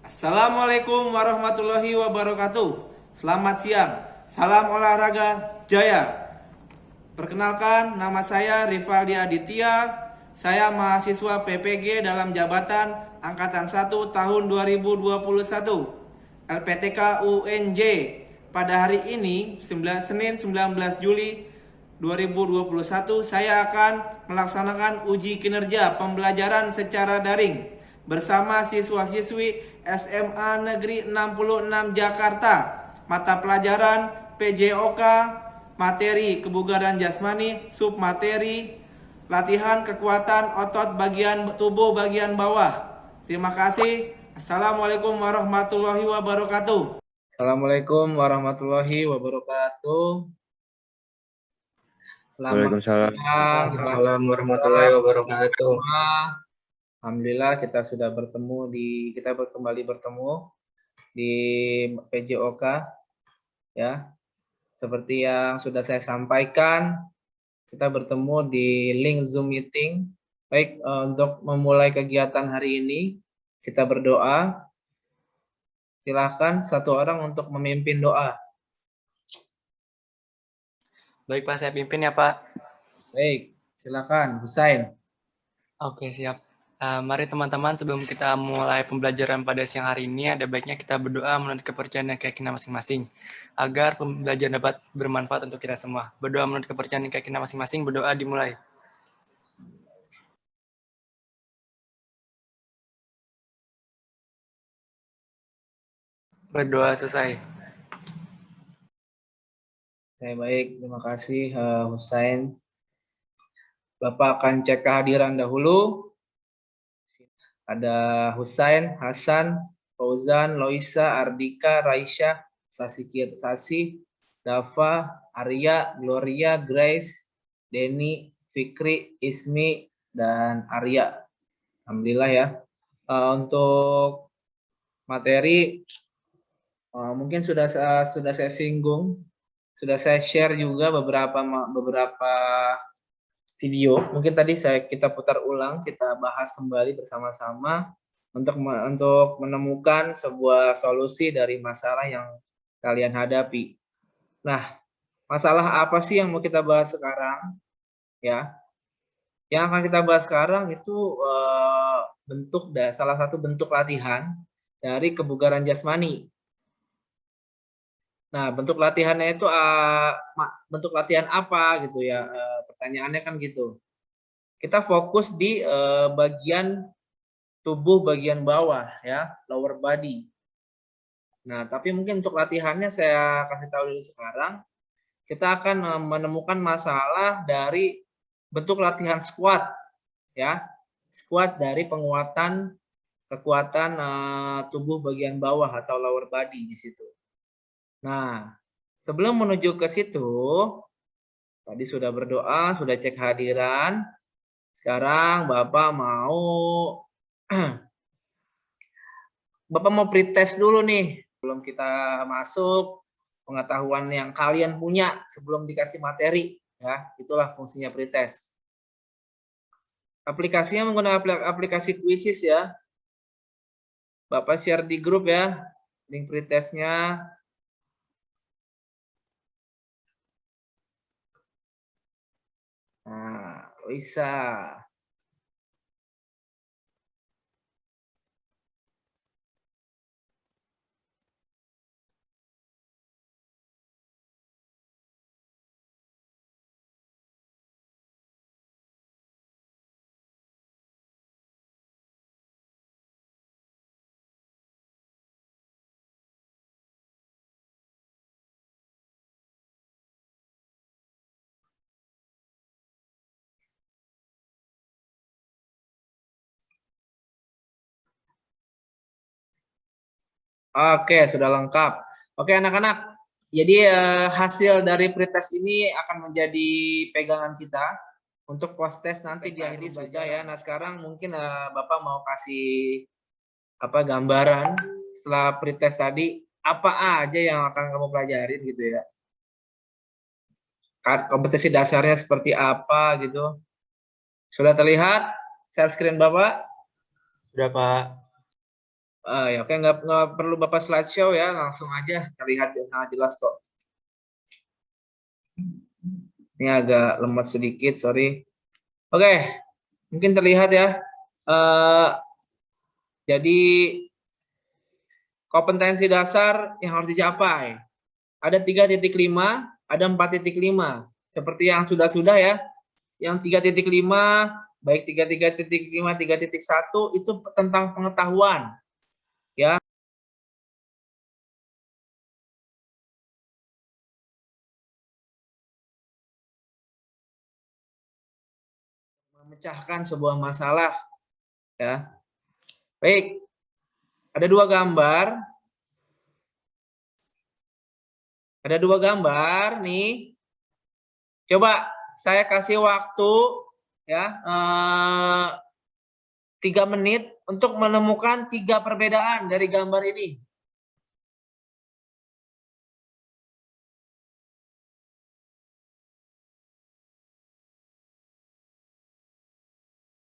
Assalamualaikum warahmatullahi wabarakatuh. Selamat siang. Salam olahraga jaya. Perkenalkan, nama saya Rivaldi Aditya. Saya mahasiswa PPG dalam jabatan Angkatan 1 tahun 2021. LPTK UNJ. Pada hari ini, Senin 19 Juli 2021, saya akan melaksanakan uji kinerja pembelajaran secara daring bersama siswa-siswi SMA Negeri 66 Jakarta. Mata pelajaran PJOK, materi kebugaran jasmani, submateri latihan kekuatan otot bagian tubuh bagian bawah. Terima kasih. Assalamualaikum warahmatullahi wabarakatuh. Assalamualaikum warahmatullahi wabarakatuh. Selamat Waalaikumsalam. siang, Waalaikumsalam warahmatullahi wabarakatuh. Alhamdulillah kita sudah kembali bertemu di PJOK ya. Seperti yang sudah saya sampaikan, kita bertemu di link Zoom meeting. Baik, untuk memulai kegiatan hari ini, kita berdoa. Silahkan satu orang untuk memimpin doa. Baik Pak, saya pimpin ya Pak. Baik, silakan Husain. Oke, siap. Mari teman-teman, sebelum kita mulai pembelajaran pada siang hari ini, ada baiknya kita berdoa menurut kepercayaan dan keyakinan masing-masing, agar pembelajaran dapat bermanfaat untuk kita semua. Berdoa menurut kepercayaan dan keyakinan masing-masing, berdoa dimulai. Berdoa selesai. Baik, terima kasih Husain. Bapak akan cek kehadiran dahulu. Ada Husain, Hasan, Fauzan, Loisa, Ardika, Raisya, Sasi, Dava, Arya, Gloria, Grace, Denny, Fikri, Ismi, dan Arya. Alhamdulillah ya. Untuk materi mungkin sudah saya singgung, sudah saya share juga beberapa video. Mungkin tadi kita putar ulang, kita bahas kembali bersama-sama untuk menemukan sebuah solusi dari masalah yang kalian hadapi. Nah, masalah apa sih yang mau kita bahas sekarang? Ya, yang akan kita bahas sekarang itu salah satu bentuk latihan dari kebugaran jasmani. Nah, bentuk latihannya itu bentuk latihan apa gitu ya? Pertanyaannya kan gitu. Kita fokus di bagian tubuh bagian bawah ya, lower body. Nah, tapi mungkin untuk latihannya saya kasih tahu dulu sekarang. Kita akan menemukan masalah dari bentuk latihan squat ya. Squat dari kekuatan tubuh bagian bawah atau lower body di situ. Nah, sebelum menuju ke situ, tadi sudah berdoa, sudah cek hadiran. Sekarang Bapak mau pretest dulu nih, sebelum kita masuk, pengetahuan yang kalian punya sebelum dikasih materi, ya, itulah fungsinya pretest. Aplikasinya menggunakan aplikasi Quizzes ya. Bapak share di grup ya, link pretestnya. Nah, bisa. Oke, sudah lengkap. Oke, anak-anak. Jadi hasil dari pretest ini akan menjadi pegangan kita untuk post test nanti di akhir saja ya. Nah, sekarang mungkin Bapak mau kasih gambaran setelah pretest tadi, apa aja yang akan kamu pelajarin gitu ya. Kompetensi dasarnya seperti apa gitu. Sudah terlihat share screen Bapak? Sudah Pak. Ya, oke, nggak perlu Bapak slideshow ya, langsung aja terlihat sangat jelas kok. Ini agak lemot sedikit, sorry. Oke, mungkin terlihat ya. Jadi kompetensi dasar yang harus dicapai. Ada 3.5, ada 4.5. Seperti yang sudah-sudah ya. Yang 3.5, baik 3.5, 3.1 itu tentang pengetahuan. Ya. Memecahkan sebuah masalah. Ya. Baik. Ada dua gambar. Ada dua gambar nih. Coba saya kasih waktu ya 3 menit untuk menemukan 3 perbedaan dari gambar ini.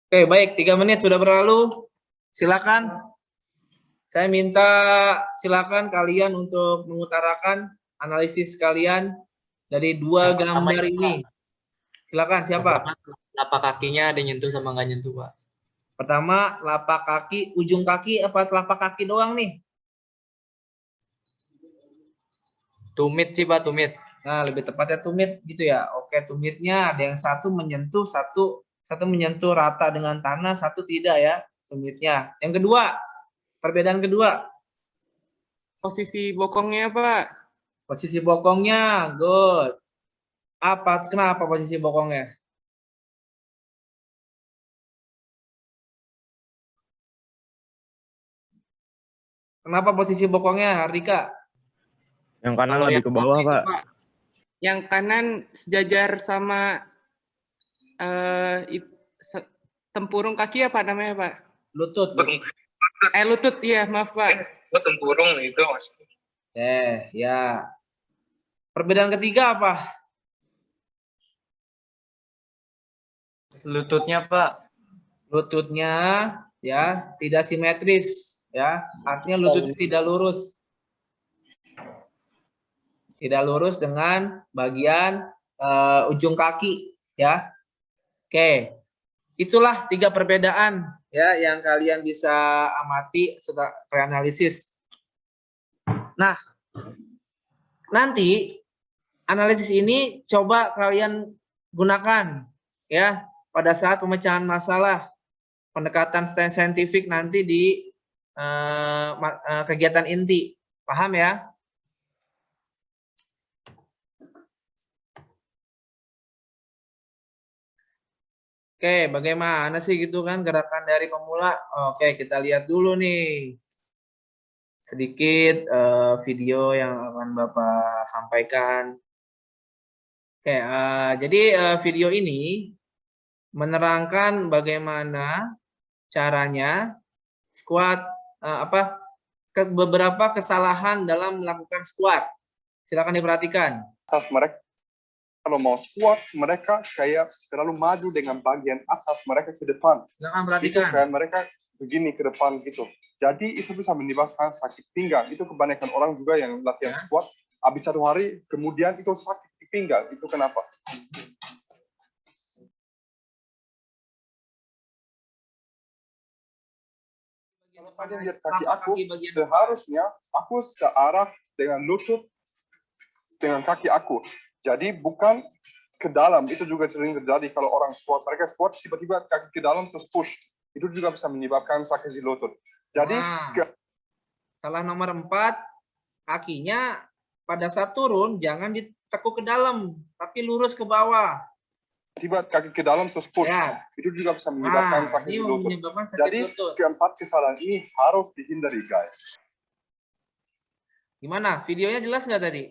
Oke, baik, 3 menit sudah berlalu. Silakan. Saya minta silakan kalian untuk mengutarakan analisis kalian dari dua gambar ini. Silakan, siapa? Lapak kakinya ada nyentuh sama nggak nyentuh, Pak. Pertama, lapak kaki, ujung kaki apa telapak kaki doang nih? Tumit sih, Pak, tumit. Nah, lebih tepatnya tumit gitu ya. Oke, tumitnya ada yang satu menyentuh, satu menyentuh rata dengan tanah, satu tidak ya tumitnya. Yang kedua, perbedaan kedua. Posisi bokongnya, Pak. Posisi bokongnya, good. Kenapa posisi bokongnya? Kenapa posisi bokongnya, Hardika? Yang kanan Kalau lebih yang ke bawah, itu, Pak. Yang kanan sejajar sama tempurung kaki apa namanya, Pak? Lutut. Lutut, iya, maaf, Pak. Tempurung itu maksudnya. Ya. Perbedaan ketiga apa? Lututnya, Pak. Lututnya ya tidak simetris ya, artinya lutut tidak lurus. Tidak lurus dengan bagian ujung kaki ya. Oke. Itulah 3 perbedaan ya yang kalian bisa amati setelah reanalisis. Nah, nanti analisis ini coba kalian gunakan ya pada saat pemecahan masalah pendekatan saintifik nanti di kegiatan inti. Paham ya? Oke, bagaimana sih gitu kan gerakan dari pemula? Oke, kita lihat dulu nih. Sedikit video yang akan Bapak sampaikan. Oke, jadi video ini menerangkan bagaimana caranya squat beberapa kesalahan dalam melakukan squat. Silakan diperhatikan. Atas mereka kalau mau squat mereka kayak terlalu maju dengan bagian atas mereka ke depan. Silakan Itu perhatikan. kan mereka begini ke depan gitu. Jadi itu bisa menyebabkan sakit pinggang. Itu kebanyakan orang juga yang latihan squat habis 1 hari kemudian itu sakit di pinggang. Itu kenapa? Kalau kalian lihat kaki aku, seharusnya aku searah dengan lutut dengan kaki aku. Jadi bukan ke dalam. Itu juga sering terjadi kalau orang squat. Mereka squat tiba-tiba kaki ke dalam terus push. Itu juga bisa menyebabkan sakit di lutut. Jadi salah nomor 4, kakinya pada saat turun jangan ditekuk ke dalam, tapi lurus ke bawah. tiba kaki ke dalam terus push. Ya. Itu juga bisa menyebabkan sakit di lutut. Jadi keempat kesalahan ini harus dihindari, guys. Gimana? Videonya jelas nggak tadi?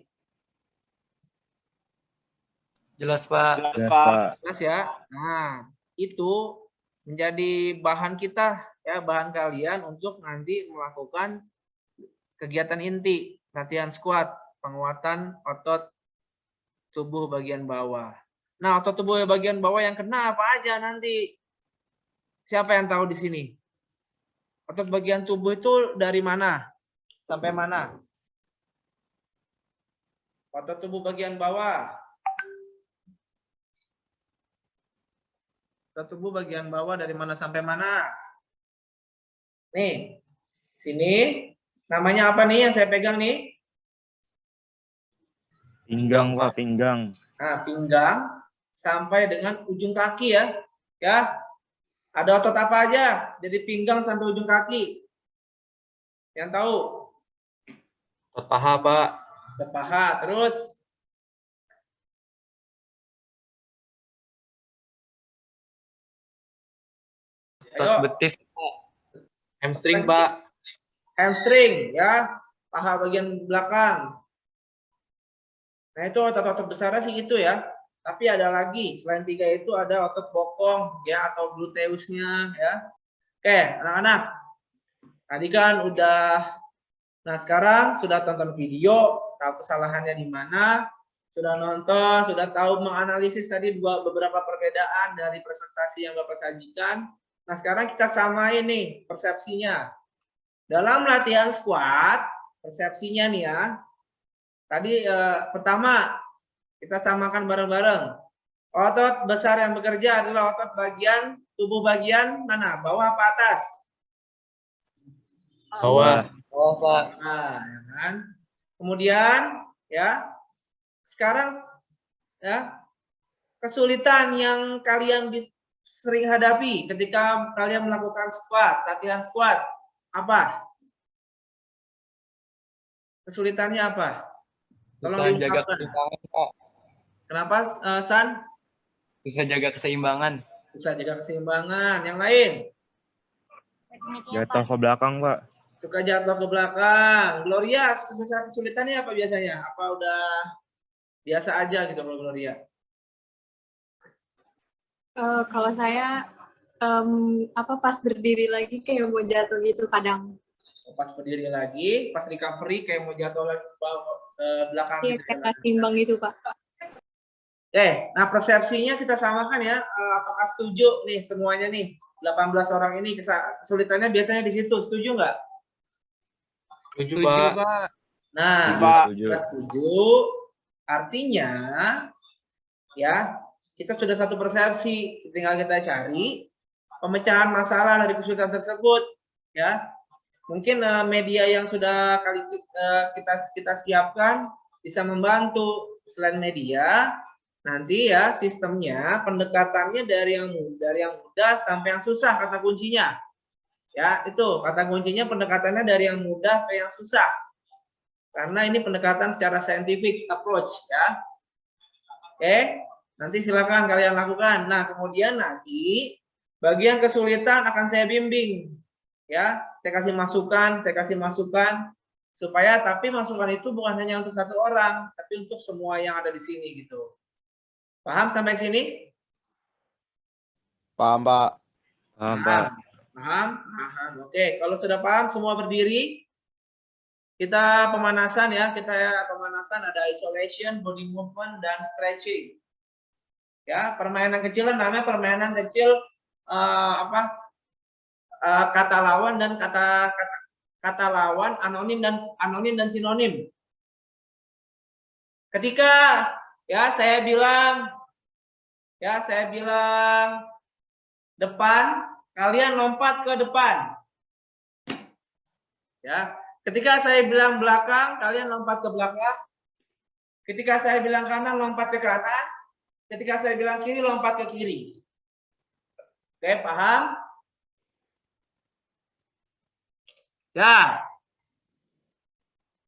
Jelas, Pak. Jelas, Pak. Jelas ya. Nah, itu menjadi bahan kita ya, bahan kalian untuk nanti melakukan kegiatan inti, latihan squat, penguatan otot tubuh bagian bawah. Nah, otot tubuh bagian bawah yang kena apa aja nanti? Siapa yang tahu di sini? Otot bagian tubuh itu dari mana sampai mana? Otot tubuh bagian bawah. Otot tubuh bagian bawah dari mana sampai mana? Nih, sini. Namanya apa nih yang saya pegang nih? Pinggang, Pak, pinggang. Nah, pinggang sampai dengan ujung kaki ya. Ya. Ada otot apa aja dari pinggang sampai ujung kaki? Yang tahu? Otot paha, Pak. Otot paha. Terus Otot ayo, betis. Hamstring, Pak. hamstring ya, paha bagian belakang. Nah, itu otot-otot besarnya sih itu ya. Tapi ada lagi, selain 3 itu ada otot bokong ya atau gluteusnya ya. Oke, anak-anak. Tadi kan udah, nah sekarang sudah tonton video, tahu kesalahannya di mana, sudah nonton, sudah tahu menganalisis tadi beberapa perbedaan dari presentasi yang Bapak sajikan. Nah, sekarang kita samain nih persepsinya. Dalam latihan squat, persepsinya nih ya. Tadi pertama, kita samakan bareng-bareng. Otot besar yang bekerja adalah otot bagian tubuh bagian mana? Bawah apa atas? Bawah. Oh, Pak. Nah, ya kan? Kemudian ya, sekarang ya, kesulitan yang kalian sering hadapi ketika kalian melakukan squat, latihan squat, apa? Kesulitannya apa? Tolong Bisa jaga diungkapkan. keseimbangan, Pak. Kenapa, San? Bisa jaga keseimbangan. Bisa jaga keseimbangan. Yang lain? Jatuh ke belakang, Pak. Suka jatuh ke belakang. Gloria, kesulitannya apa biasanya? Apa udah biasa aja gitu kalau Gloria? Kalau saya pas berdiri lagi kayak mau jatuh gitu kadang. Pas berdiri lagi, pas recovery kayak mau jatuh lagi ke belakang. Iya, gitu kayak ya. nggak seimbang gitu, Pak. Nah persepsinya kita samakan ya. Apakah setuju nih semuanya nih? 18 orang ini kesulitannya biasanya di situ. Setuju nggak? Setuju, Setuju, Pak. Pak. Nah, Setuju. kita setuju. Artinya ya, kita sudah satu persepsi. Tinggal kita cari pemecahan masalah dari kesulitan tersebut ya. Mungkin media yang sudah kita siapkan bisa membantu. Selain media, nanti ya sistemnya pendekatannya dari yang mudah sampai yang susah kata kuncinya. Ya, itu kata kuncinya pendekatannya dari yang mudah ke yang susah. Karena ini pendekatan secara scientific approach ya. Oke, nanti silakan kalian lakukan. Nah, kemudian nanti bagian kesulitan akan saya bimbing. Ya, saya kasih masukan supaya tapi masukan itu bukan hanya untuk satu orang, tapi untuk semua yang ada di sini gitu. Paham sampai sini? Paham, Pak. Paham, Pak. Paham? Oke, kalau sudah paham semua berdiri. Kita pemanasan ya, pemanasan ada isolation, body movement dan stretching. Ya, permainan kecil namanya permainan kecil kata lawan dan kata lawan, anonim dan sinonim. Ketika ya saya bilang depan, kalian lompat ke depan. Ya, ketika saya bilang belakang, kalian lompat ke belakang. Ketika saya bilang kanan, lompat ke kanan. Ketika saya bilang kiri, lompat ke kiri. Oke, paham? Ya.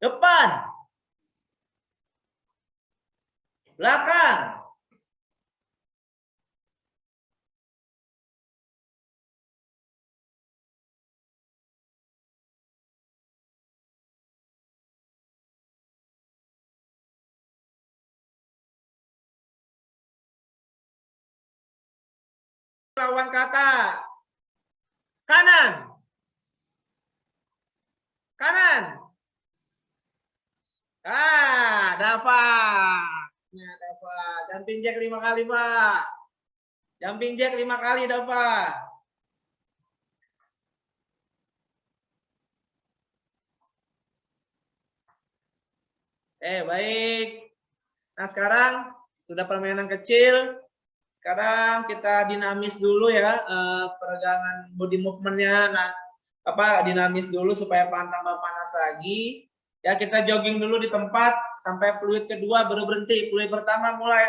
Depan. Belakang. Lawan kata. Kanan. Kanan. Dava. Nah, Dava. Jumping jack 5 kali, Pak. Jumping jack 5 kali, Dava. Baik. Nah, sekarang sudah permainan kecil. Sekarang kita dinamis dulu ya, peregangan body movement-nya. Nah, dinamis dulu supaya tambah panas lagi. Ya, kita jogging dulu di tempat sampai fluid kedua baru berhenti. Fluid pertama mulai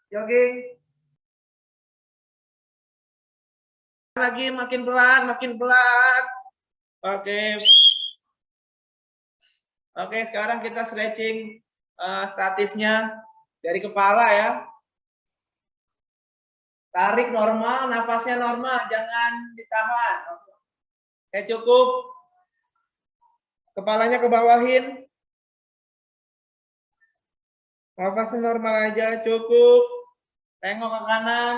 jogging. Lagi makin pelan, makin pelan. Oke. Oke, sekarang kita stretching statisnya dari kepala ya. Tarik normal, nafasnya normal, jangan ditahan. Oke, cukup. Kepalanya ke bawahin. Nafasnya normal aja, cukup. Tengok ke kanan.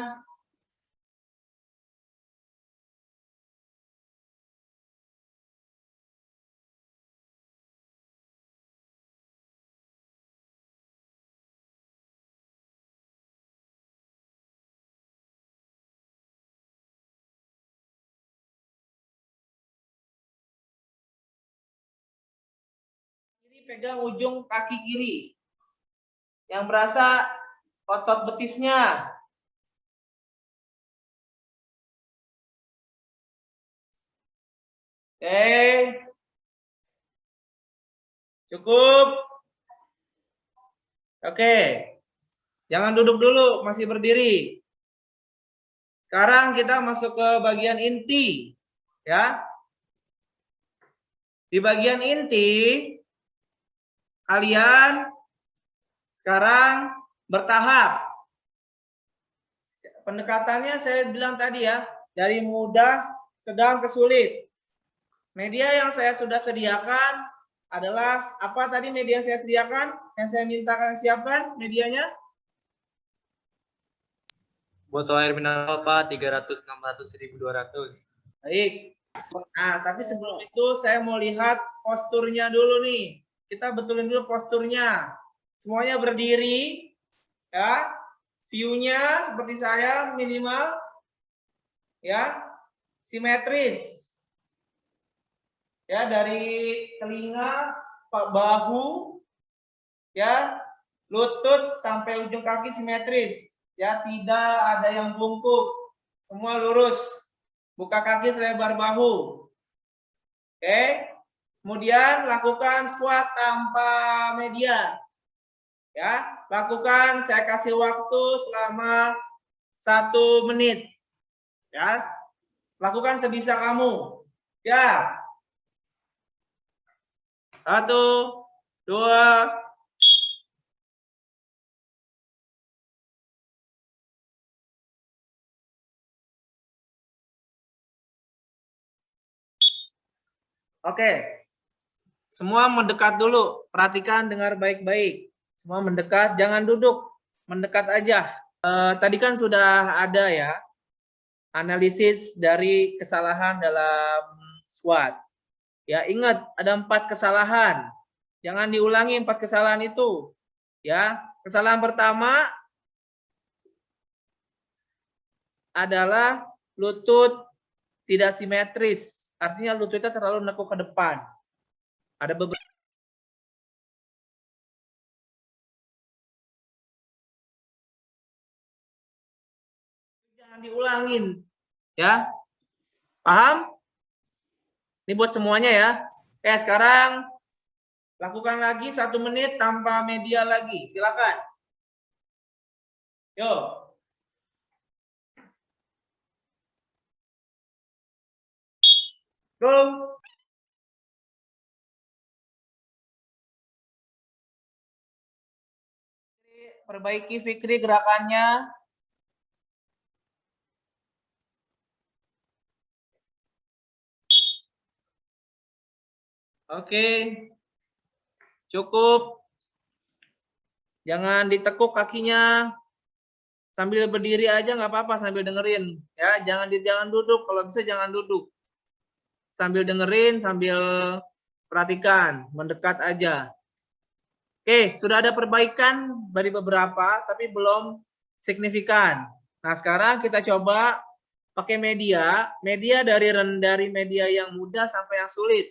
Pegang ujung kaki kiri yang berasa otot betisnya. Oke, cukup. Oke, jangan duduk dulu, masih berdiri. Sekarang kita masuk ke bagian inti, ya. Di bagian inti kalian sekarang bertahap. Pendekatannya saya bilang tadi ya, dari mudah, sedang ke sulit. Media yang saya sudah sediakan adalah apa tadi media yang saya sediakan? Yang saya minta kalian siapkan medianya? Botol air mineral Pak 300 600 1200. Baik. Nah, tapi sebelum itu saya mau lihat posturnya dulu nih. Kita betulin dulu posturnya. Semuanya berdiri, ya. View-nya seperti saya minimal, ya, simetris. Ya, dari telinga, bahu, ya, lutut sampai ujung kaki simetris. Ya, tidak ada yang bungkuk. Semua lurus. Buka kaki selebar bahu. Oke. Kemudian lakukan squat tanpa media. Ya, lakukan, saya kasih waktu selama 1 menit. Ya. Lakukan sebisa kamu. Ya. 1, 2, oke. Semua mendekat dulu. Perhatikan, dengar baik-baik. Semua mendekat, jangan duduk. Mendekat aja. Tadi kan sudah ada ya analisis dari kesalahan dalam squat. Ya, ingat ada 4 kesalahan. Jangan diulangi 4 kesalahan itu. Ya, kesalahan pertama adalah lutut tidak simetris. Artinya lututnya terlalu nekuk ke depan. Ada beberapa jangan diulangin, ya. Paham? Ini buat semuanya ya. Sekarang lakukan lagi 1 menit tanpa media lagi. Silakan. Yuk. Go. Perbaiki Fikri gerakannya. Oke. Cukup. Jangan ditekuk kakinya. Sambil berdiri aja nggak apa-apa sambil dengerin. Ya, jangan duduk. Kalau bisa jangan duduk. Sambil dengerin, sambil perhatikan. Mendekat aja. Oke, sudah ada perbaikan dari beberapa, tapi belum signifikan. Nah, sekarang kita coba pakai media dari media yang mudah sampai yang sulit.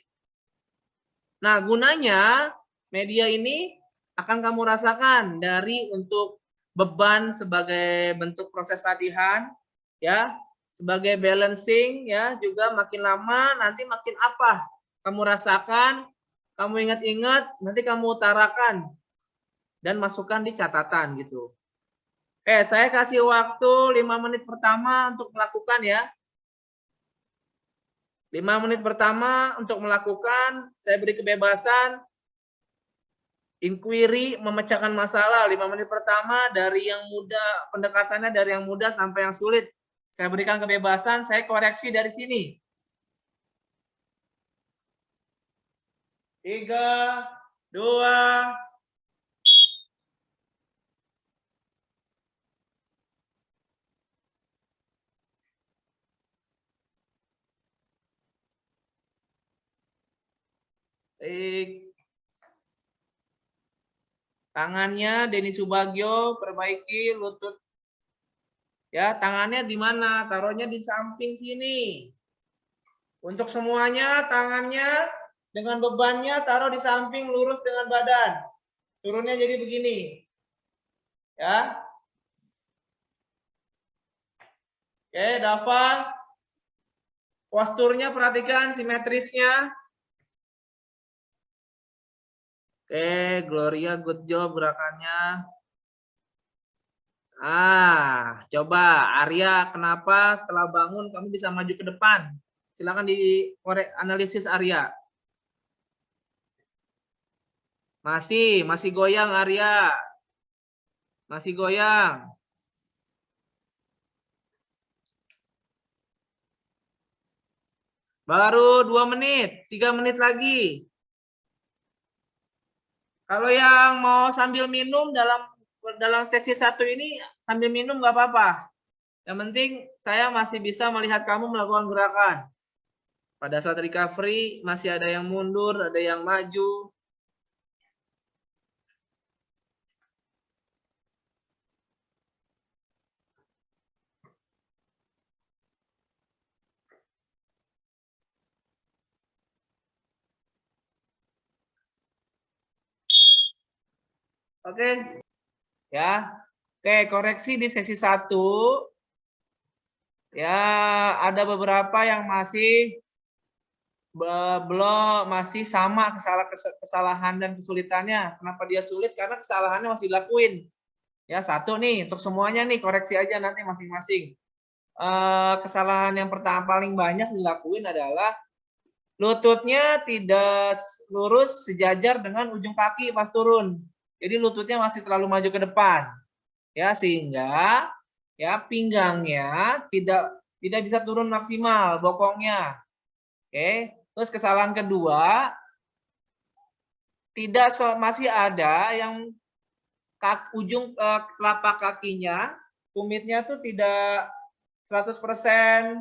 Nah, gunanya media ini akan kamu rasakan dari untuk beban sebagai bentuk proses latihan, ya, sebagai balancing, ya, juga makin lama nanti makin apa kamu rasakan, kamu ingat-ingat, nanti kamu utarakan dan masukkan di catatan gitu. Saya kasih waktu 5 menit pertama untuk melakukan ya. 5 menit pertama untuk melakukan, saya beri kebebasan, inquiry, memecahkan masalah. 5 menit pertama dari yang mudah, pendekatannya dari yang mudah sampai yang sulit. Saya berikan kebebasan, saya koreksi dari sini. 3, 2, tangannya Denny Subagio, perbaiki lutut. Ya, tangannya di mana? Taruhnya di samping sini. Untuk semuanya, tangannya dengan bebannya taruh di samping lurus dengan badan. Turunnya jadi begini. Ya. Oke, Dava. Posturnya perhatikan simetrisnya. Oke, Gloria, good job gerakannya. Coba Arya, kenapa setelah bangun kamu bisa maju ke depan? Silakan analisis Arya. Masih goyang Arya. Masih goyang. Baru 2 menit, 3 menit lagi. Kalau yang mau sambil minum dalam sesi 1 ini sambil minum nggak apa-apa. Yang penting saya masih bisa melihat kamu melakukan gerakan. Pada saat recovery masih ada yang mundur, ada yang maju. Oke. Ya. Oke, koreksi di sesi 1. Ya, ada beberapa yang masih belum, masih sama kesalahan dan kesulitannya. Kenapa dia sulit? Karena kesalahannya masih dilakuin. Ya, 1 nih untuk semuanya nih, koreksi aja nanti masing-masing. Kesalahan yang pertama paling banyak dilakuin adalah lututnya tidak lurus sejajar dengan ujung kaki pas turun. Jadi lututnya masih terlalu maju ke depan. Ya, sehingga ya pinggangnya tidak bisa turun maksimal bokongnya. Oke. Terus kesalahan kedua, masih ada yang ujung telapak kakinya, tumitnya tuh tidak 100%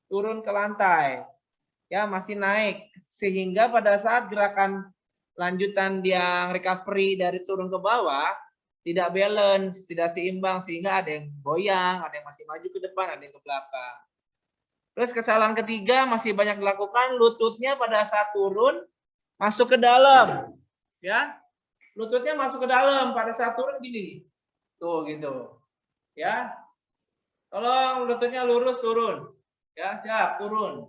turun ke lantai. Ya, masih naik. Sehingga pada saat gerakan lanjutan yang recovery dari turun ke bawah, tidak balance, tidak seimbang, sehingga ada yang goyang, ada yang masih maju ke depan, ada yang ke belakang. Terus kesalahan ketiga masih banyak dilakukan, lututnya pada saat turun masuk ke dalam. Ya. Lututnya masuk ke dalam pada saat turun gini. Tuh gitu. Ya. Tolong lututnya lurus turun. Ya, siap, turun.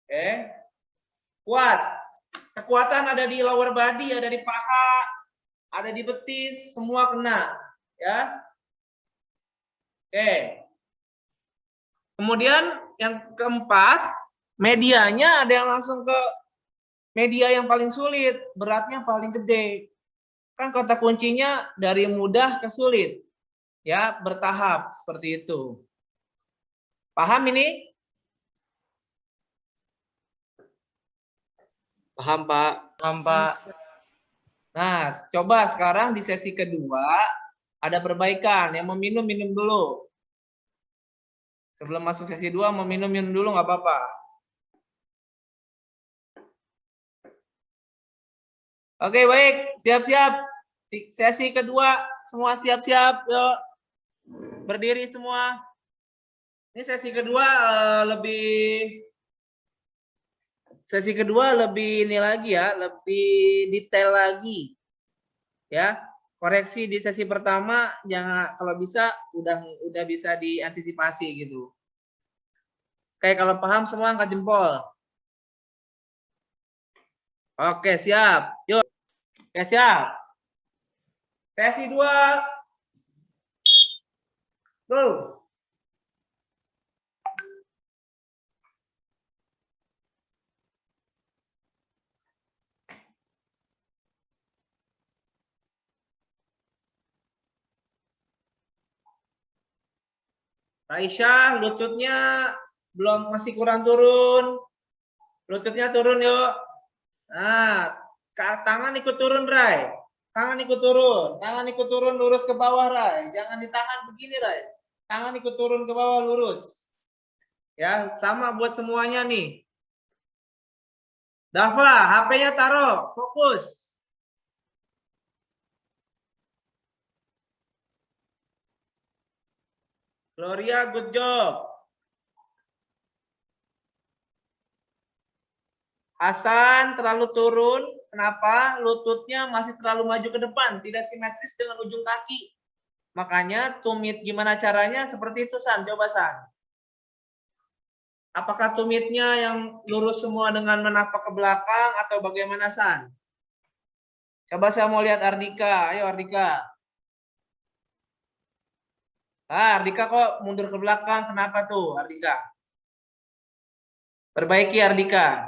Oke. Kuat. Kekuatan ada di lower body, ada di paha, ada di betis, semua kena. Ya. Oke. Kemudian yang keempat, medianya ada yang langsung ke media yang paling sulit, beratnya paling gede. Kan kata kuncinya dari mudah ke sulit. Ya, bertahap seperti itu. Paham ini? Paham, Pak. Paham, Pak. Nah, coba sekarang di sesi kedua ada perbaikan. Yang meminum, minum dulu. Sebelum masuk sesi 2, meminum dulu nggak apa-apa. Oke, baik. Siap-siap. Di sesi kedua, semua siap-siap. Yuk. Berdiri semua. Ini sesi kedua lebih ini lagi ya, lebih detail lagi. Ya, koreksi di sesi pertama jangan, kalau bisa udah bisa diantisipasi gitu. Oke, kalau paham semua angkat jempol. Oke, siap. Yuk. Oke, siap. Sesi 2. Bro. Raisya, lututnya masih kurang turun. Lututnya turun yuk. Nah, tangan ikut turun, Rai. Tangan ikut turun. Tangan ikut turun, lurus ke bawah, Rai. Jangan di tangan begini, Rai. Tangan ikut turun ke bawah, lurus. Ya, sama buat semuanya nih. Dava, HP-nya taruh. Fokus. Gloria, good job. Hasan terlalu turun. Kenapa? Lututnya masih terlalu maju ke depan. Tidak simetris dengan ujung kaki. Makanya tumit gimana caranya? Seperti itu, San. Coba, San. Apakah tumitnya yang lurus semua dengan menapak ke belakang atau bagaimana, San? Coba saya mau lihat Ardika. Ayo, Ardika. Ardika kok mundur ke belakang? Kenapa tuh, Ardika? Perbaiki, Ardika.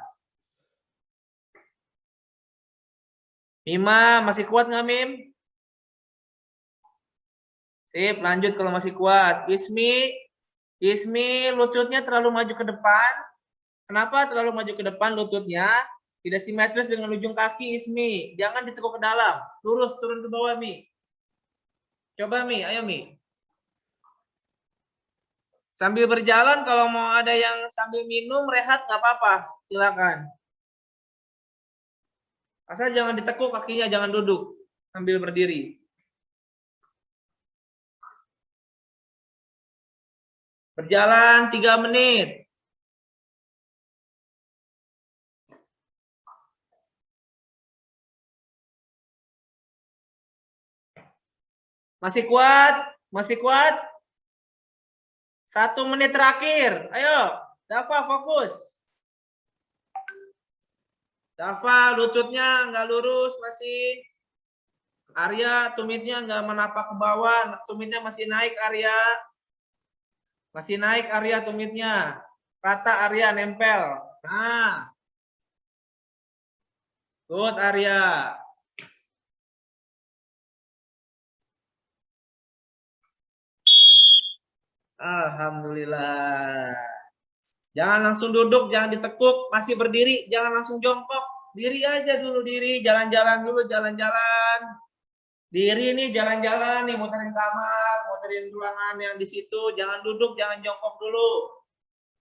Mima, masih kuat nggak, Mim? Sip, lanjut kalau masih kuat. Ismi, lututnya terlalu maju ke depan. Kenapa terlalu maju ke depan lututnya? Tidak simetris dengan ujung kaki, Ismi. Jangan ditekuk ke dalam. Lurus, turun ke bawah, Mi. Coba, Mi. Ayo, Mi. Sambil berjalan, kalau mau ada yang sambil minum, rehat, nggak apa-apa. Silakan. Asal jangan ditekuk kakinya, jangan duduk. Sambil berdiri. Berjalan 3 menit. Masih kuat? Masih kuat? 1 menit terakhir. Ayo, Dava fokus. Dava lututnya nggak lurus masih. Arya tumitnya nggak menapak ke bawah. Tumitnya masih naik, Arya. Masih naik, Arya tumitnya. Rata, Arya nempel. Nah. Good, Arya. Alhamdulillah. Jangan langsung duduk, jangan ditekuk, masih berdiri, jangan langsung jongkok. Diri aja dulu, diri, jalan-jalan dulu, jalan-jalan. Diri nih, jalan-jalan nih, muterin kamar, muterin ruangan yang di situ, jangan duduk, jangan jongkok dulu.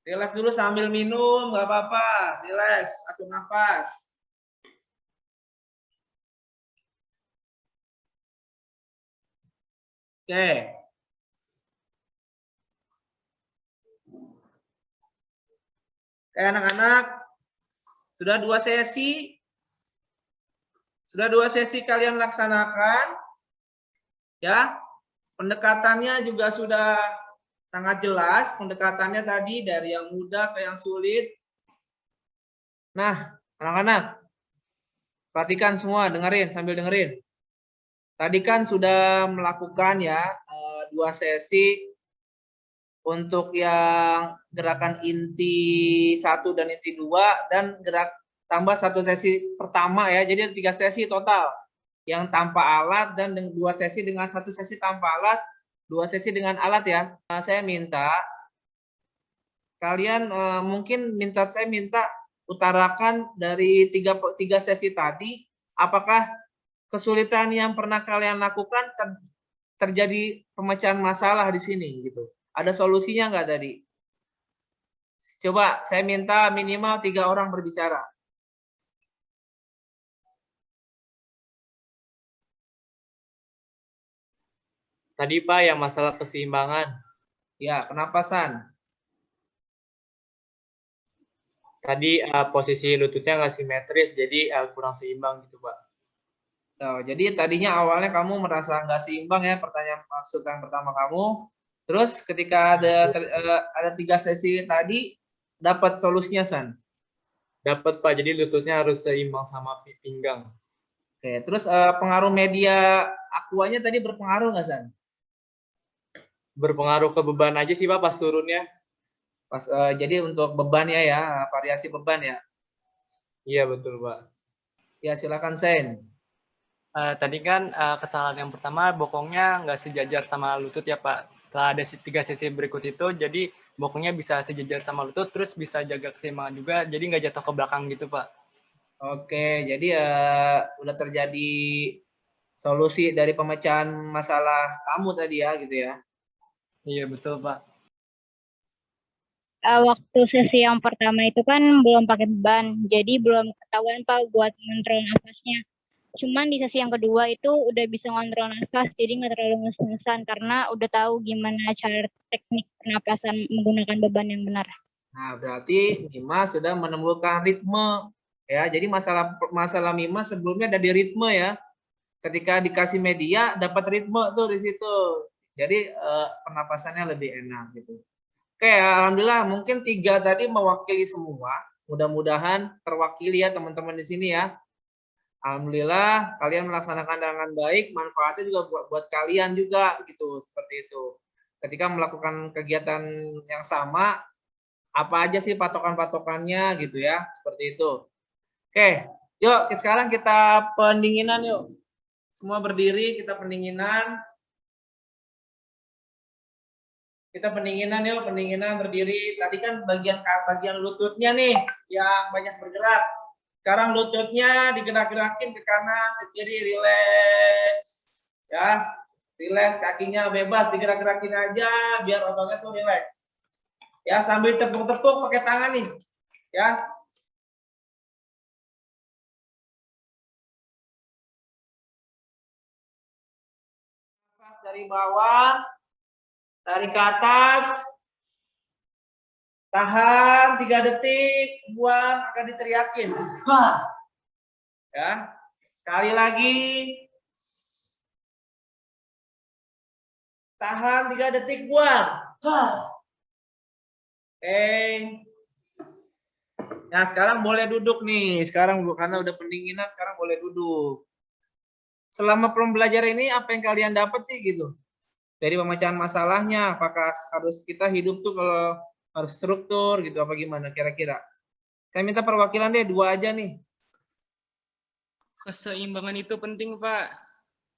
Relax dulu sambil minum, nggak apa-apa, relax, atur nafas. Oke. Oke, anak-anak, sudah 2 sesi. Sudah 2 sesi kalian laksanakan. Ya. Pendekatannya juga sudah sangat jelas. Pendekatannya tadi dari yang mudah ke yang sulit. Nah, anak-anak, perhatikan semua, dengerin sambil dengerin. Tadi kan sudah melakukan ya 2 sesi untuk yang gerakan inti 1 dan inti 2 dan gerak tambah 1 sesi pertama ya. Jadi ada 3 sesi total. Yang tanpa alat dan 2 sesi dengan 1 sesi tanpa alat, 2 sesi dengan alat ya. Saya minta kalian saya minta utarakan dari 3 sesi tadi, apakah kesulitan yang pernah kalian lakukan terjadi pemecahan masalah di sini gitu. Ada solusinya nggak tadi? Coba saya minta minimal 3 orang berbicara. Tadi Pak yang masalah keseimbangan. Ya, kenapa San? Tadi posisi lututnya nggak simetris, jadi kurang seimbang gitu Pak. Oh, jadi tadinya awalnya kamu merasa nggak seimbang ya pertanyaan maksud yang pertama kamu. Terus ketika ada 3 sesi tadi dapat solusinya San. Dapat Pak, jadi lututnya harus seimbang sama pinggang. Oke, terus pengaruh media aquanya tadi berpengaruh nggak San? Berpengaruh ke beban aja sih Pak pas turunnya. Pas jadi untuk bebannya ya, variasi beban ya. Iya betul Pak. Ya silakan Sen. Tadi kan kesalahan yang pertama bokongnya nggak sejajar sama lutut ya Pak. Setelah ada 3 sesi berikut itu, jadi bokongnya bisa sejajar sama lutut, terus bisa jaga keseimbangan juga, jadi nggak jatuh ke belakang gitu Pak. Oke, jadi udah terjadi solusi dari pemecahan masalah kamu tadi ya gitu ya. Iya betul Pak. Waktu sesi yang pertama itu kan belum pakai beban, jadi belum ketahuan Pak buat ngontrol nafasnya. Cuman di sesi yang kedua itu udah bisa ngontrol nafas, jadi nggak terlalu nges-ngesan karena udah tahu gimana cara teknik pernapasan menggunakan beban yang benar. Nah, berarti Mima sudah menemukan ritme ya. Jadi masalah Mima sebelumnya ada di ritme ya. Ketika dikasih media dapat ritme tuh di situ. Jadi pernapasannya lebih enak gitu. Oke, alhamdulillah mungkin 3 tadi mewakili semua. Mudah-mudahan terwakili ya teman-teman di sini ya. Alhamdulillah kalian melaksanakan dengan baik, manfaatnya juga buat kalian juga gitu, seperti itu. Ketika melakukan kegiatan yang sama, apa aja sih patokan-patokannya gitu ya, seperti itu. Oke, yuk sekarang kita pendinginan yuk. Semua berdiri, kita pendinginan. Kita pendinginan yuk, pendinginan berdiri. Tadi kan bagian lututnya nih yang banyak bergerak. Sekarang lututnya digerak-gerakin ke kanan, ke kiri, rileks. Ya, rileks, kakinya bebas, digerak-gerakin aja biar ototnya tuh rileks. Ya, sambil tepuk-tepuk pakai tangan nih. Ya. Nafas dari bawah, tarik ke atas. Tahan 3 detik, buang, akan diteriakin. Ya. Sekali lagi. Tahan 3 detik, buang. Oke. Nah, sekarang boleh duduk nih. Sekarang karena udah pendinginan, sekarang boleh duduk. Selama pembelajaran ini apa yang kalian dapat sih gitu? Dari pemecahan masalahnya, apakah harus kita hidup tuh kalau harus struktur gitu apa gimana kira-kira? Saya minta perwakilan deh 2 aja nih. Keseimbangan itu penting, Pak.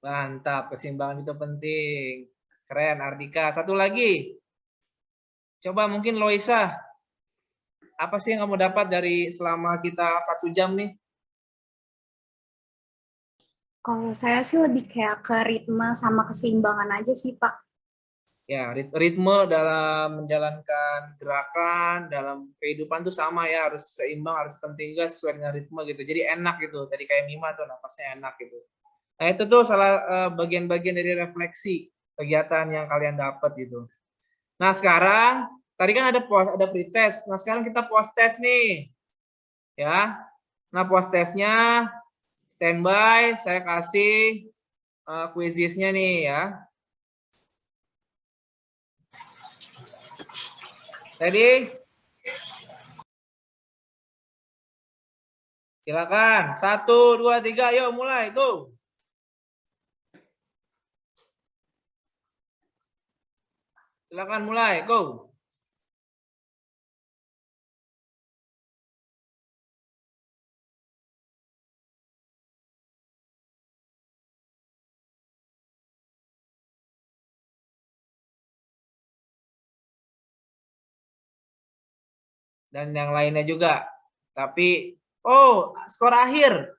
Mantap, keseimbangan itu penting. Keren, Ardika. Satu lagi. Coba mungkin Loisa. Apa sih yang kamu dapat dari selama kita 1 jam nih? Kalau saya sih lebih kayak ke ritme sama keseimbangan aja sih, Pak. Ya, ritme dalam menjalankan gerakan, dalam kehidupan tuh sama ya, harus seimbang, harus penting juga sesuai dengan ritme gitu. Jadi enak gitu, tadi kayak Mima tuh napasnya enak gitu. Nah itu tuh salah bagian-bagian dari refleksi kegiatan yang kalian dapat gitu. Nah sekarang, tadi kan ada pretest, nah sekarang kita post test nih. Ya, nah post testnya, standby, saya kasih quizisnya nih ya. Ready? Silakan. 1, 2, 3, yuk mulai. Go. Silakan mulai. Go. Dan yang lainnya juga. Tapi, oh, skor akhir.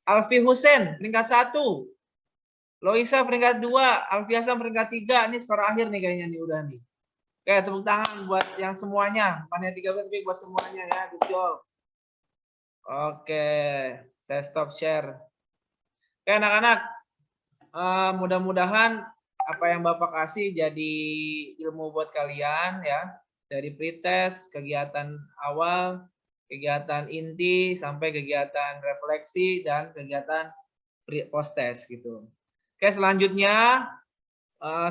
Alfi Husen peringkat 1. Loisa peringkat 2. Alfi Hasan peringkat 3. Ini skor akhir nih kayaknya nih udah nih. Oke, tepuk tangan buat yang semuanya. Bukan yang 13 tapi buat semuanya ya. Good job. Oke, saya stop share. Oke anak-anak, mudah-mudahan apa yang Bapak kasih jadi ilmu buat kalian ya. Dari pretest, kegiatan awal, kegiatan inti, sampai kegiatan refleksi, dan kegiatan post test gitu. Oke, selanjutnya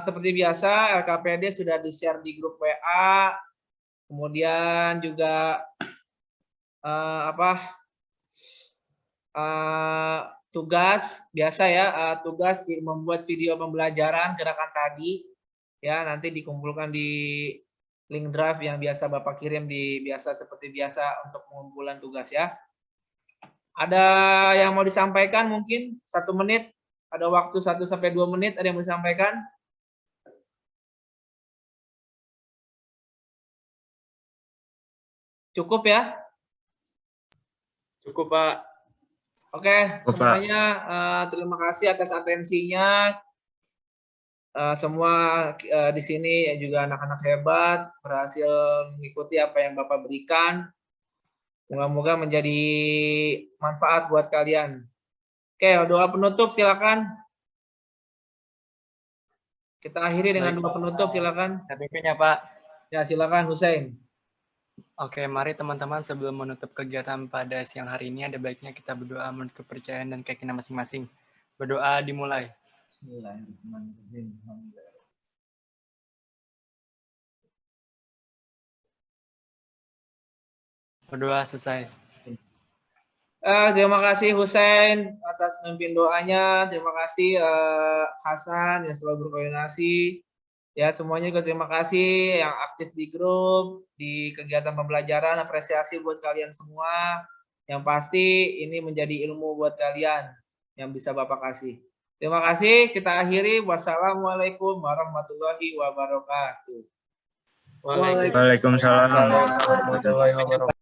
seperti biasa LKPD sudah di-share di grup WA. Kemudian juga tugas biasa ya, tugas membuat video pembelajaran gerakan tadi ya, nanti dikumpulkan di link drive yang biasa Bapak kirim seperti biasa untuk pengumpulan tugas ya. Ada yang mau disampaikan mungkin 1 menit, ada waktu 1 sampai 2 menit, ada yang mau disampaikan? Cukup ya? Cukup, Pak. Oke, semuanya terima kasih atas atensinya. Semua di sini juga anak-anak hebat, berhasil mengikuti apa yang Bapak berikan. Moga-moga menjadi manfaat buat kalian. Oke, doa penutup silakan. Kita akhiri dengan doa penutup silakan. Pimpinnya Pak. Ya, silakan Husain. Oke, mari teman-teman sebelum menutup kegiatan pada siang hari ini ada baiknya kita berdoa menurut kepercayaan dan keyakinan masing-masing. Berdoa dimulai. Bismillahirrahmanirrahim. Berdoa selesai. Terima kasih Husain atas memimpin doanya. Terima kasih Hasan yang selalu berkoordinasi. Ya, semuanya juga terima kasih yang aktif di grup, di kegiatan pembelajaran, apresiasi buat kalian semua. Yang pasti ini menjadi ilmu buat kalian yang bisa Bapak kasih. Terima kasih, kita akhiri. Wassalamualaikum warahmatullahi wabarakatuh. Waalaikumsalam warahmatullahi wabarakatuh.